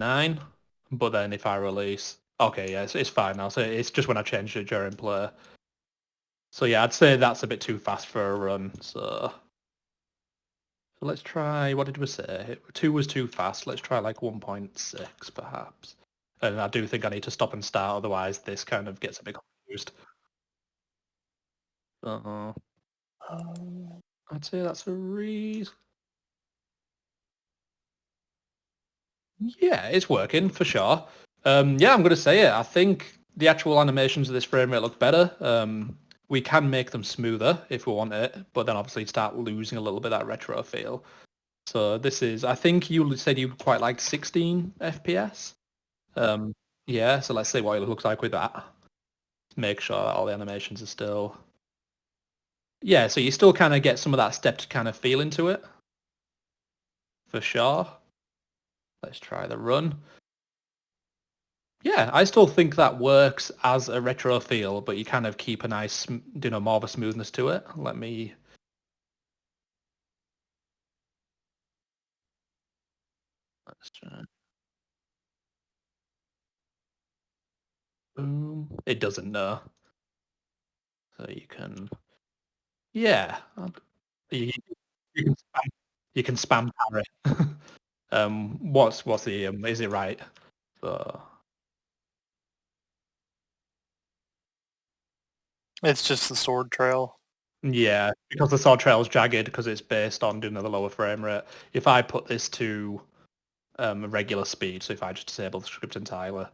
9. But then if I release, okay, yeah, it's fine now. So it's just when I changed it during play. So yeah, I'd say that's a bit too fast for a run. So let's try. What did we say? 2 was too fast. Let's try like 1.6 perhaps. And I do think I need to stop and start, otherwise this kind of gets a bit confused. I'd say that's a reason. Yeah, it's working for sure. Yeah, I'm going to say it. I think the actual animations of this frame rate look better. We can make them smoother if we want it, but then obviously start losing a little bit of that retro feel. So this is, I think you said you quite liked 16 FPS. Yeah, so let's see what it looks like with that. Make sure that all the animations are still... Yeah, so you still kind of get some of that stepped kind of feel into it. For sure. Let's try the run. Yeah, I still think that works as a retro feel, but you kind of keep a nice, more of a smoothness to it. Let me... Let's try. Boom. It doesn't know. So you can... Yeah. You, you can spam, you can spam parry. What's the... is it right? So... It's just the sword trail. Yeah, because the sword trail is jagged because it's based on doing the lower frame rate. If I put this to regular speed, so if I just disable the script entirely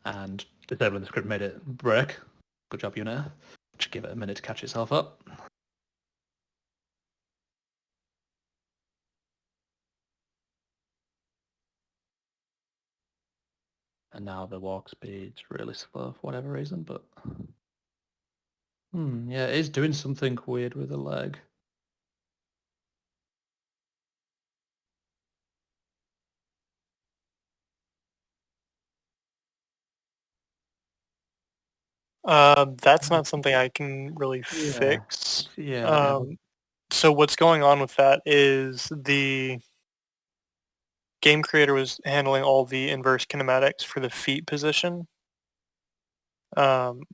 and disabling the script made it break. Good job, unit. Just give it a minute to catch itself up. And now the walk speed's really slow for whatever reason, but... yeah, it is doing something weird with the leg. That's not something I can really Yeah. fix. Yeah. So what's going on with that is the game creator was handling all the inverse kinematics for the feet position. And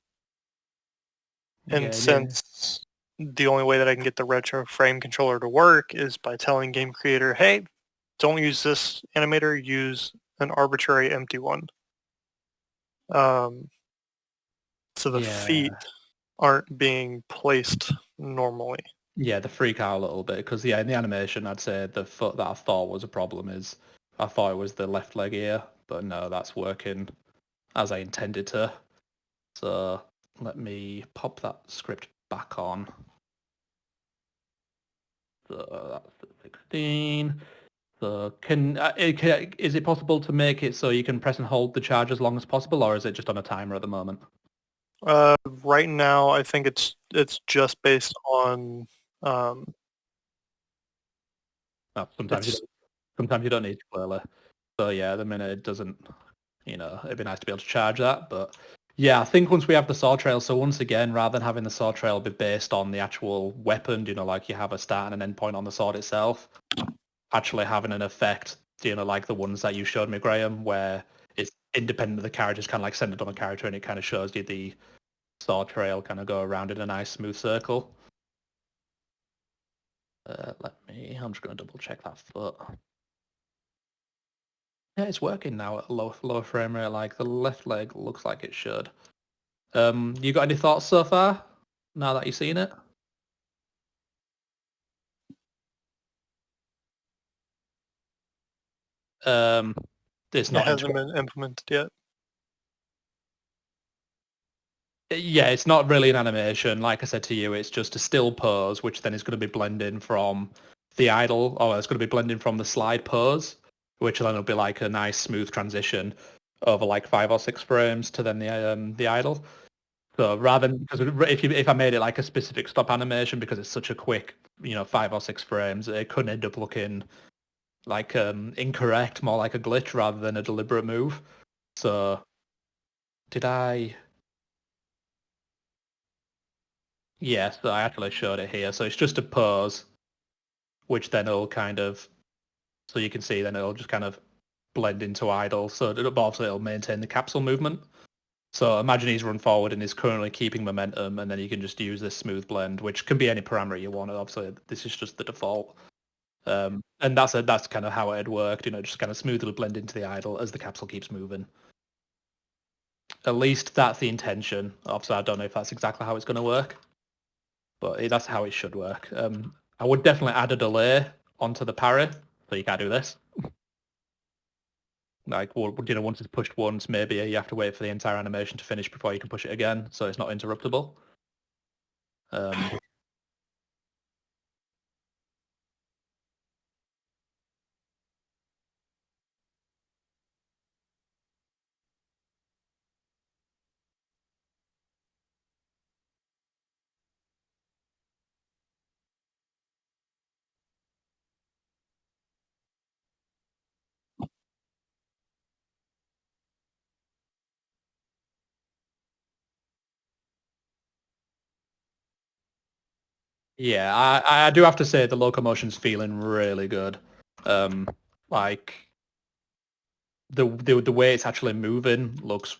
Yeah. since the only way that I can get the retro frame controller to work is by telling game creator, hey, don't use this animator, use an arbitrary empty one. So the feet Yeah. aren't being placed normally. Yeah, they freak out a little bit because in the animation, I'd say the foot that I thought was a problem is I thought it was the left leg here, but no, that's working as I intended to. So let me pop that script back on. So that's 16. So is it possible to make it so you can press and hold the charge as long as possible, or is it just on a timer at the moment? Right now, I think it's just based on No, it's sometimes you don't need to clearly. So yeah, the minute it doesn't, it'd be nice to be able to charge that. But yeah, I think once we have the sword trail, so once again, rather than having the sword trail be based on the actual weapon, like you have a start and an end point on the sword itself, actually having an effect, like the ones that you showed me, Graham, where it's independent of the character, it's kind of like centered on the character, and it kind of shows you the sword trail kind of go around in a nice smooth circle. I'm just going to double check that foot. Yeah, it's working now at a lower frame rate. Like the left leg looks like it should. You got any thoughts so far? Now that you've seen it? It's it not hasn't been implemented yet. Yeah, it's not really an animation. Like I said to you, it's just a still pose, which then is going to be blending from the idle, or it's going to be blending from the slide pose, which then will be like a nice smooth transition over like 5 or 6 frames to then the idle. So rather than, because if I made it like a specific stop animation, because it's such a quick 5 or 6 frames, it could end up looking like incorrect, more like a glitch rather than a deliberate move. So did I? Yes, I actually showed it here. So it's just a pose, which then will kind of So you can see then it'll just kind of blend into idle. So but also it'll maintain the capsule movement. So imagine he's run forward and is currently keeping momentum, and then you can just use this smooth blend, which can be any parameter you want. Obviously, this is just the default. And that's kind of how it had worked, just kind of smoothly blend into the idle as the capsule keeps moving. At least that's the intention. Obviously, I don't know if that's exactly how it's going to work, but that's how it should work. I would definitely add a delay onto the parry, so you can't do this. Like, once it's pushed once, maybe you have to wait for the entire animation to finish before you can push it again, so it's not interruptible. Yeah, I do have to say the locomotion's feeling really good. Like the way it's actually moving looks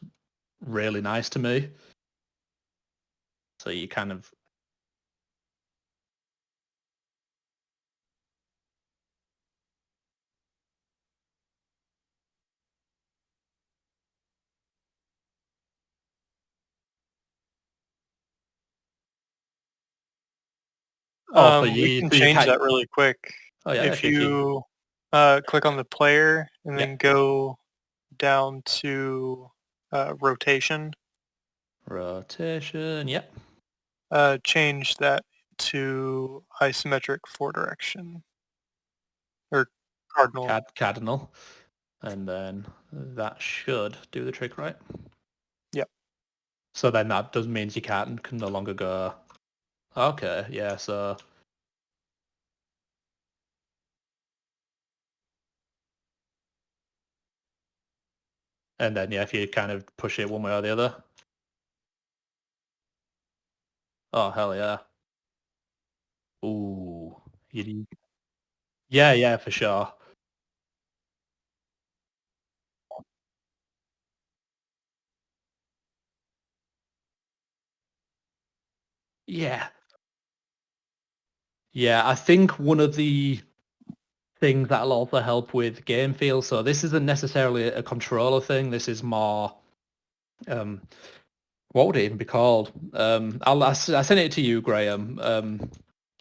really nice to me. So you kind of We can change that really quick. Oh yeah, If you click on the player and then go down to rotation, yep. change that to isometric 4 direction or cardinal. Cardinal, and then that should do the trick, right? Yep. So then that does means you can no longer go. Okay, yeah. So and then if you kind of push it one way or the other. Oh hell yeah. Ooh, yeah, for sure. Yeah, yeah. I think one of the things that'll also help with game feel. So this isn't necessarily a controller thing. This is more, what would it even be called? I sent it to you, Graham.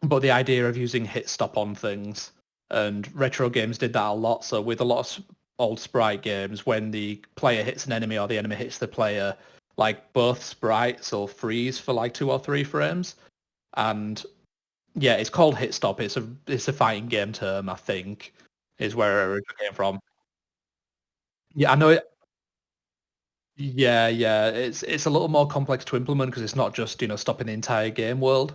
But the idea of using hit stop on things, and retro games did that a lot. So with a lot of old sprite games, when the player hits an enemy or the enemy hits the player, like both sprites will freeze for like 2 or 3 frames. And yeah, it's called hit stop. It's a fighting game term, I think, is where it originally came from. Yeah, I know it. Yeah. It's a little more complex to implement because it's not just stopping the entire game world.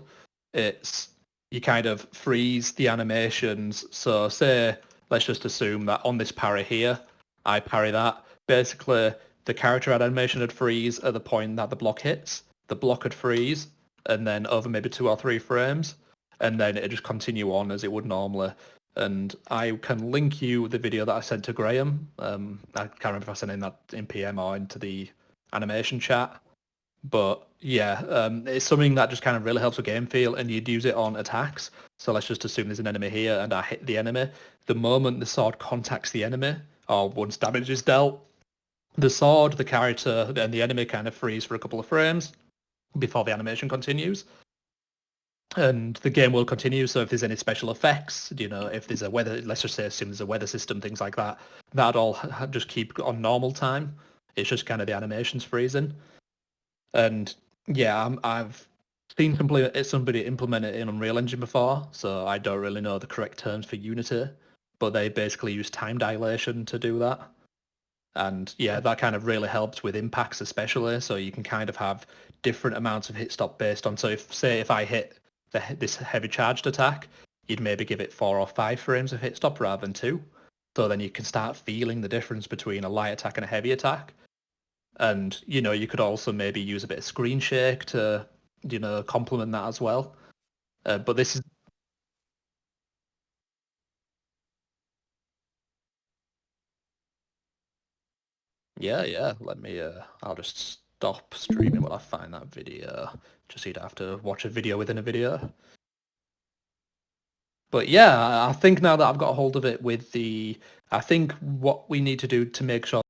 It's you kind of freeze the animations. So say let's just assume that on this parry here, I parry that. Basically, the character animation would freeze at the point that the block hits. The block would freeze, and then over maybe 2 or 3 frames, and then it just continue on as it would normally. And I can link you the video that I sent to Graham. I can't remember if I sent in that in PM or into the animation chat. But yeah, it's something that just kind of really helps with game feel, and you'd use it on attacks. So let's just assume there's an enemy here, and I hit the enemy. The moment the sword contacts the enemy, or once damage is dealt, the sword, the character, and the enemy kind of freeze for a couple of frames before the animation continues. And the game will continue. So if there's any special effects, if there's a weather, let's just say assume there's a weather system, things like that, that all just keep on normal time. It's just kind of the animations freezing. And yeah, I've seen somebody implement it in Unreal Engine before, so I don't really know the correct terms for Unity, but they basically use time dilation to do that. And yeah, that kind of really helps with impacts especially, so you can kind of have different amounts of hit stop based on, so if I hit this heavy charged attack, you'd maybe give it 4 or 5 frames of hit stop rather than 2. So then you can start feeling the difference between a light attack and a heavy attack. And you could also maybe use a bit of screen shake to complement that as well. But this is Yeah. Let me. I'll just stop streaming while I find that video. Just so you'd have to watch a video within a video. But yeah, I think now that I've got a hold of it with the, I think what we need to do to make sure